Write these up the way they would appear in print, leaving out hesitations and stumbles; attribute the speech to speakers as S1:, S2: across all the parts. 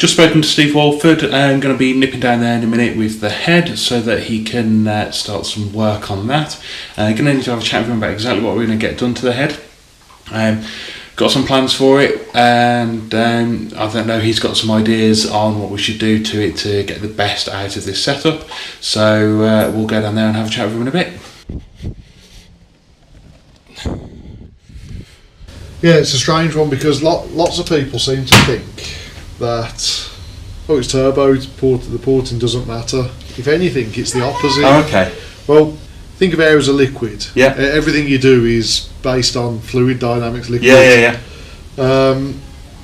S1: Just spoken to Steve Walford. I'm going to be nipping down there in a minute with the head so that he can start some work on that. Going to need to have a chat with him about exactly what we're going to get done to the head. Got some plans for it, and I don't know, he's got some ideas on what we should do to it to get the best out of this setup. So we'll go down there and have a chat with him in a bit.
S2: Yeah, it's a strange one because lots of people seem to think that, oh, it's turbo, the porting doesn't matter. If anything, it's the opposite.
S1: Oh, okay.
S2: Well, think of air as a liquid.
S1: Yeah.
S2: Everything you do is based on fluid dynamics, liquid.
S1: Yeah.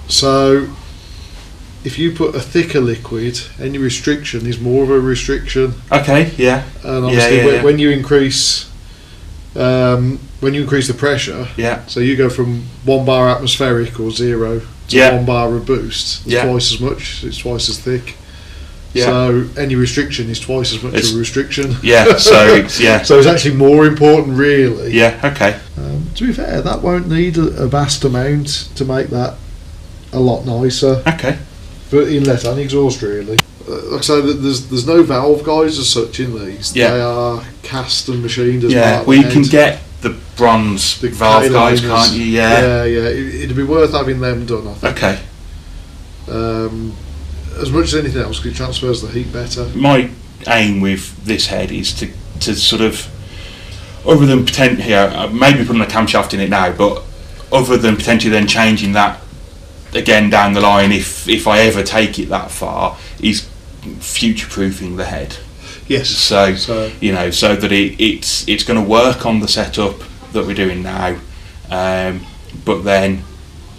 S2: So, if you put a thicker liquid, any restriction is more of a restriction.
S1: Okay. Yeah.
S2: And obviously, when you increase the pressure, so you go from 1 bar atmospheric or 0 to 1 bar of boost, it's twice as much, it's twice as thick. So any restriction is twice as much of a restriction.
S1: So it's
S2: actually more important, really.
S1: Okay.
S2: To be fair, that won't need a vast amount to make that a lot nicer.
S1: Okay.
S2: But inlet and exhaust, really. Like I say, there's no valve guides as such in these. They are cast and machined as part of the
S1: you
S2: head.
S1: can get the bronze
S2: The
S1: valve guides, can't you?
S2: Yeah. It'd be worth having them done, I think.
S1: Okay.
S2: As much as anything else, because it transfers the heat better.
S1: My aim with this head is to sort of, other than potentially, maybe putting a camshaft in it now, but other than potentially then changing that again down the line, if I ever take it that far, is future-proofing the head.
S2: Yes.
S1: So you know, so that it's going to work on the setup that we're doing now, but then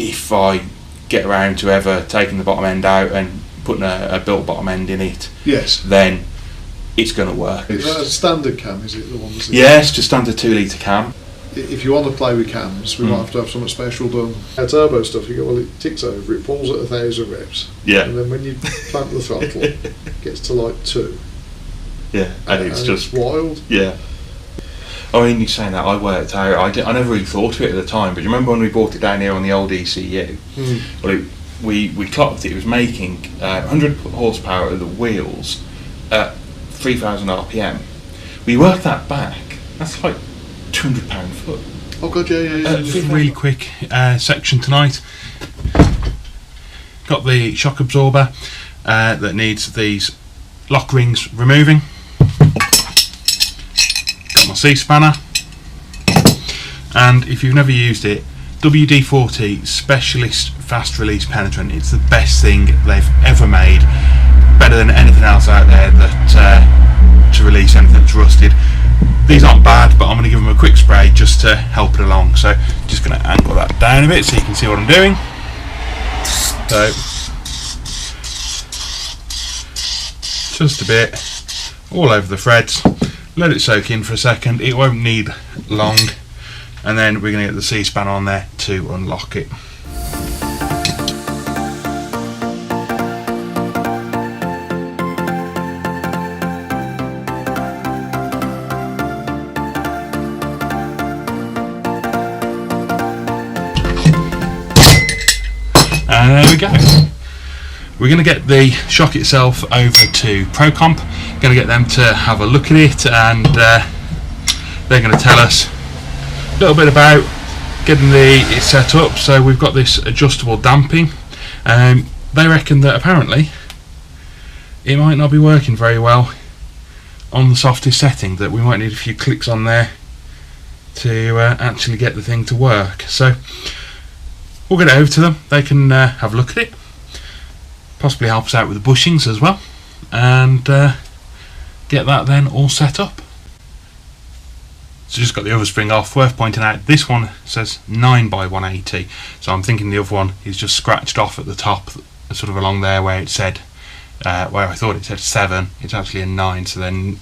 S1: if I get around to ever taking the bottom end out and putting a built bottom end in it, then it's going to work.
S2: Is that a standard cam, is it, the one that's
S1: it's just standard 2 litre cam.
S2: If you want to play with cams, we might have to have something special done. Turbo stuff, you go, well, it ticks over, it pulls at 1,000 reps, and then when you clamp the throttle, it gets to like 2.
S1: And it's just
S2: wild.
S1: I mean, you're saying that, I worked out, I never really thought of it at the time, but you remember when we bought it down here on the old ECU? Well, we clocked it was making 100 horsepower at the wheels at 3,000 RPM. We worked that back, that's like £200 a foot.
S2: Oh god, yeah.
S1: Really quick section tonight. Got the shock absorber that needs these lock rings removing. Got my C-spanner, and if you've never used it, WD-40 Specialist Fast Release Penetrant, it's the best thing they've ever made, better than anything else out there that to release anything that's rusted. These aren't bad, but I'm going to give them a quick spray just to help it along. So just going to angle that down a bit so you can see what I'm doing. So just a bit all over the threads, let it soak in for a second, it won't need long, and then we're going to get the C-spanner on there to unlock it. And there we go. We're going to get the shock itself over to Procomp, going to get them to have a look at it, and they're going to tell us a little bit about getting it set up. So we've got this adjustable damping. They reckon that apparently it might not be working very well on the softest setting, that we might need a few clicks on there to actually get the thing to work. So we'll get it over to them, they can have a look at it, possibly help us out with the bushings as well, and get that then all set up. So just got the other spring off. Worth pointing out, this one says 9x180, so I'm thinking the other one is just scratched off at the top, sort of along there where it said, where I thought it said 7, it's actually a 9, so then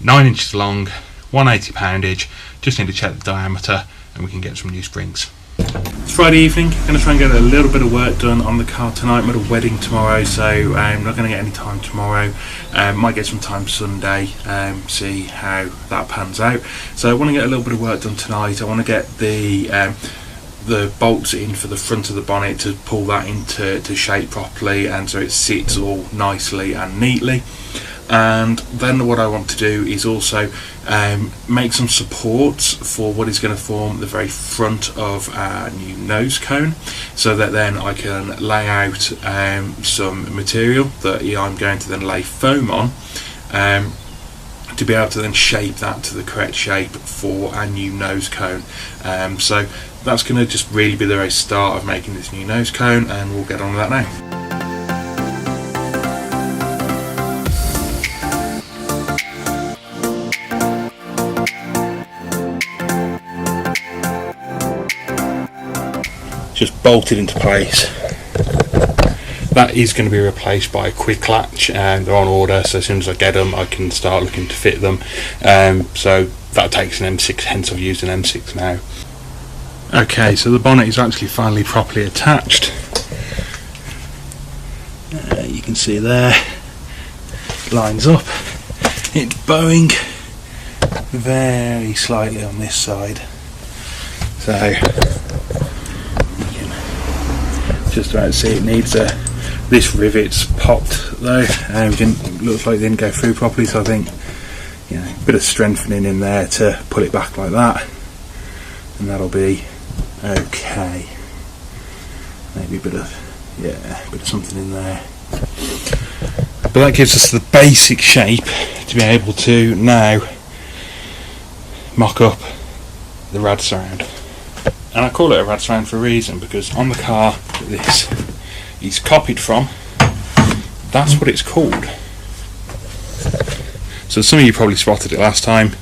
S1: 9 inches long, 180 poundage, just need to check the diameter and we can get some new springs. It's Friday evening, going to try and get a little bit of work done on the car tonight. I'm at a wedding tomorrow, so I'm not going to get any time tomorrow. Might get some time Sunday, see how that pans out. So I want to get a little bit of work done tonight. I want to get the the bolts in for the front of the bonnet to pull that into shape properly, and so it sits all nicely and neatly. And then what I want to do is also make some supports for what is going to form the very front of our new nose cone, so that then I can lay out some material that I'm going to then lay foam on, to be able to then shape that to the correct shape for our new nose cone. So that's going to just really be the very start of making this new nose cone, and we'll get on with that now. Just bolted into place. That is going to be replaced by a quick latch, and they're on order, so as soon as I get them I can start looking to fit them. So that takes an M6, hence I've used an M6 now. Okay, so the bonnet is actually finally properly attached. You can see there, lines up. It's bowing very slightly on this side, so you can just about see it needs this rivet's popped though, looks like it didn't go through properly, so I think, you know, a bit of strengthening in there to pull it back like that, and that'll be okay. Maybe a bit of something in there. But that gives us the basic shape to be able to now mock up the rad surround. And I call it a rad surround for a reason, because on the car that this is copied from, that's what it's called. So some of you probably spotted it last time.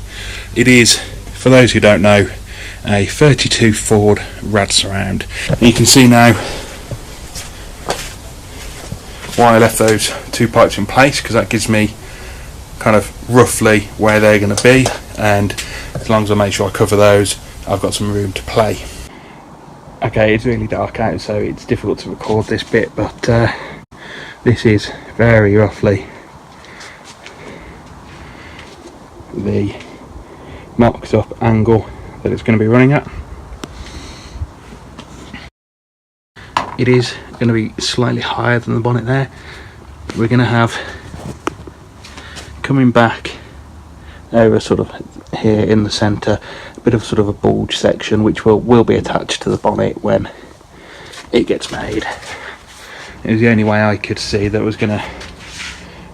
S1: It is, for those who don't know, a 32 Ford rad surround. And you can see now why I left those two pipes in place, because that gives me kind of roughly where they're going to be, and as long as I make sure I cover those, I've got some room to play. Okay, it's really dark out, so it's difficult to record this bit, but this is very roughly the mocked up angle that it's going to be running at. It is going to be slightly higher than the bonnet there. We're going to have, coming back over sort of here in the centre, a bit of sort of a bulge section which will be attached to the bonnet when it gets made. It was the only way I could see that was going to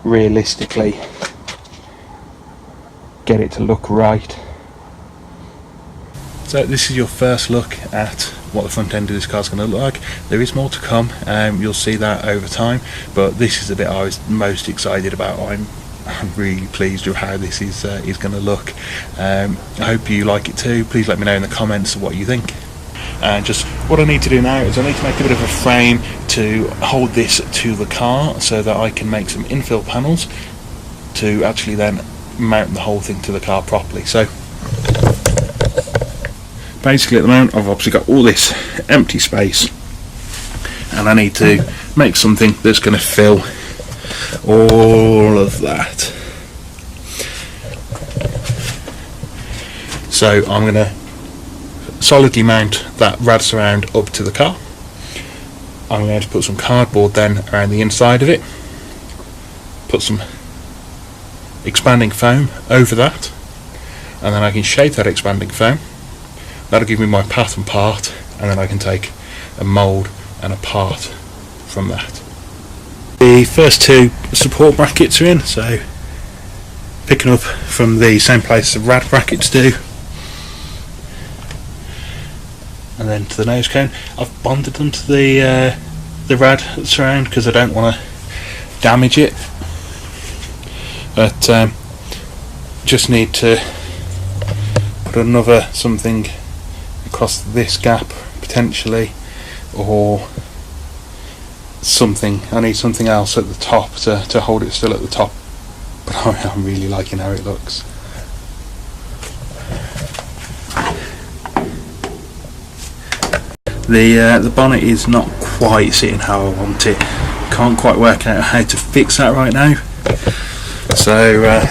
S1: realistically get it to look right. So this is your first look at what the front end of this car is going to look like. There is more to come, you'll see that over time, but this is the bit I was most excited about. I'm really pleased with how this is going to look. I hope you like it too. Please let me know in the comments what you think. And just what I need to do now is I need to make a bit of a frame to hold this to the car, so that I can make some infill panels to actually then mount the whole thing to the car properly. So basically at the moment I've obviously got all this empty space, and I need to make something that's going to fill all of that. So I'm going to solidly mount that rad surround up to the car. I'm going to put some cardboard then around the inside of it, put some expanding foam over that, and then I can shape that expanding foam. That'll give me my pattern part, and then I can take a mould and a part from that. The first two support brackets are in, so picking up from the same place the rad brackets do, and then to the nose cone. I've bonded them to the rad surround because I don't want to damage it, but just need to put another something across this gap potentially, or something. I need something else at the top to hold it still at the top, but I'm really liking how it looks. The bonnet is not quite sitting how I want it. Can't quite work out how to fix that right now, so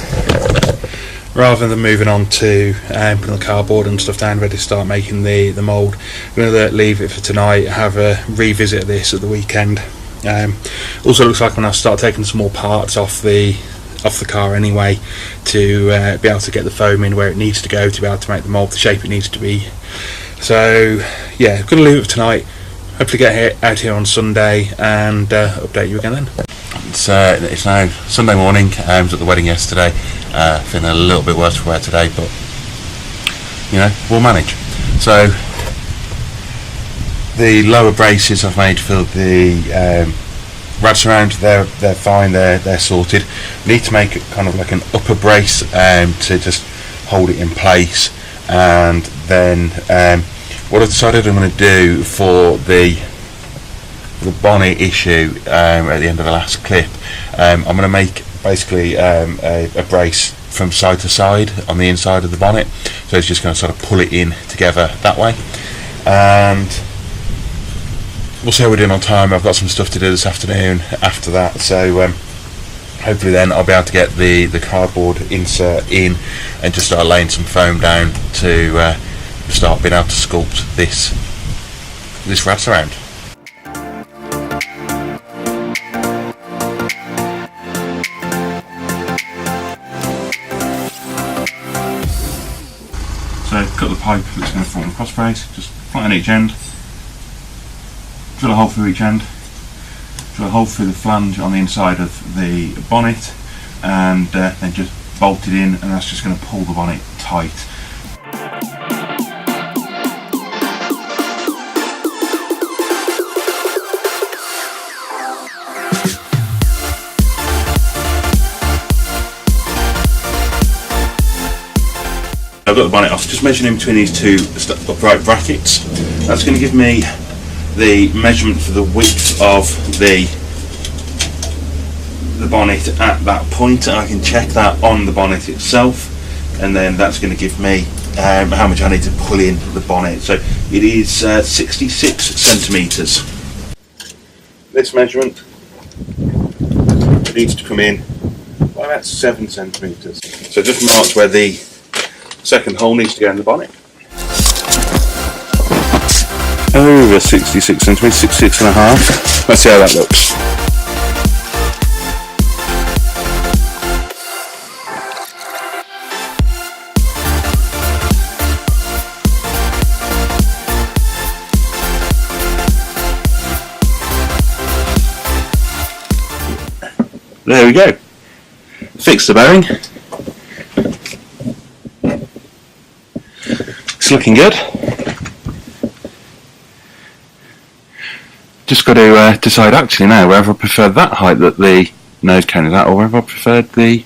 S1: rather than moving on to putting the cardboard and stuff down, ready to start making the mould. I'm going to leave it for tonight, have a revisit of this at the weekend. Also looks like when I start taking some more parts off the car anyway, to be able to get the foam in where it needs to go, to be able to make the mould the shape it needs to be. So yeah, I'm going to leave it for tonight. Hopefully get out here on Sunday and update you again then. It's now Sunday morning. I was at the wedding yesterday, feeling a little bit worse for wear today, but you know, we'll manage. So the lower braces I've made for the wraps around, they're fine, they're sorted. We need to make it kind of like an upper brace to just hold it in place, and then what I've decided I'm going to do for the bonnet issue at the end of the last clip, I'm going to make basically a brace from side to side on the inside of the bonnet, so it's just going to sort of pull it in together that way, and we'll see how we're doing on time. I've got some stuff to do this afternoon after that, so hopefully then I'll be able to get the cardboard insert in and just start laying some foam down to start being able to sculpt this wraps around. So cut the pipe that's going to form the cross brace, just flatten each end, drill a hole through each end, drill a hole through the flange on the inside of the bonnet, and then just bolt it in, and that's just going to pull the bonnet tight. I've got the bonnet off, just measuring in between these two upright brackets. That's going to give me the measurement for the width of the bonnet at that point, and I can check that on the bonnet itself, and then that's going to give me how much I need to pull in the bonnet. So it is 66 centimetres. This measurement needs to come in by about 7 centimetres. So just marks where the second hole needs to go in the bonnet. Over 66 centimetres, 66 and a half. Let's see how that looks. There we go. Fix the bearing. It's looking good. Just got to decide actually now whether I prefer that height that the nose cone is at, or whether I preferred the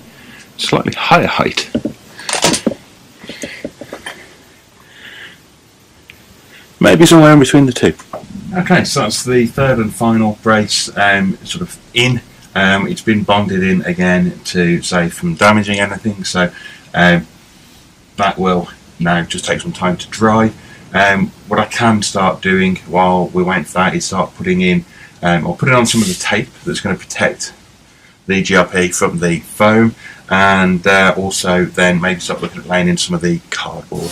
S1: slightly higher height. Maybe somewhere in between the two. Okay, so that's the third and final brace sort of in. It's been bonded in again to save from damaging anything, so that will now just take some time to dry. What I can start doing while we're waiting for that is start putting in or putting on some of the tape that's going to protect the GRP from the foam, and also then maybe start looking at laying in some of the cardboard.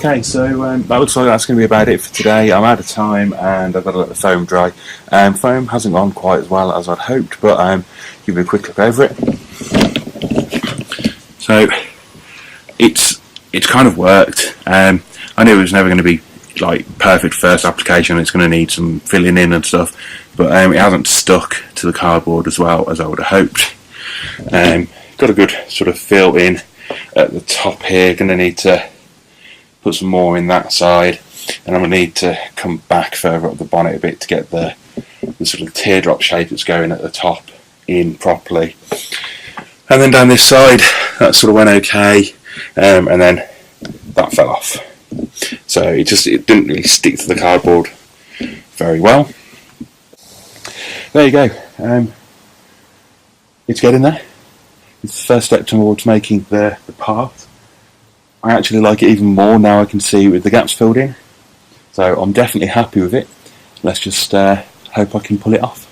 S1: Okay, so that looks like that's going to be about it for today. I'm out of time and I've got to let the foam dry. Foam hasn't gone quite as well as I'd hoped, but give you a quick look over it. So it's kind of worked. I knew it was never going to be like perfect first application. It's going to need some filling in and stuff, but it hasn't stuck to the cardboard as well as I would have hoped. Got a good sort of fill in at the top here. Going to need to put some more in that side, and I'm going to need to come back further up the bonnet a bit to get the sort of teardrop shape that's going at the top in properly. And then down this side, that sort of went okay, and then that fell off. So it didn't really stick to the cardboard very well. There you go. It's getting there. It's the first step towards making the part. I actually like it even more now I can see with the gaps filled in. So I'm definitely happy with it. Let's just hope I can pull it off.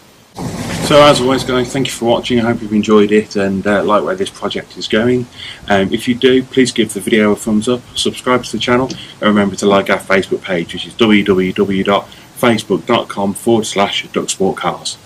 S1: So as always guys, thank you for watching. I hope you've enjoyed it and like where this project is going. If you do, please give the video a thumbs up, subscribe to the channel, and remember to like our Facebook page, which is www.facebook.com/DuckSportCars.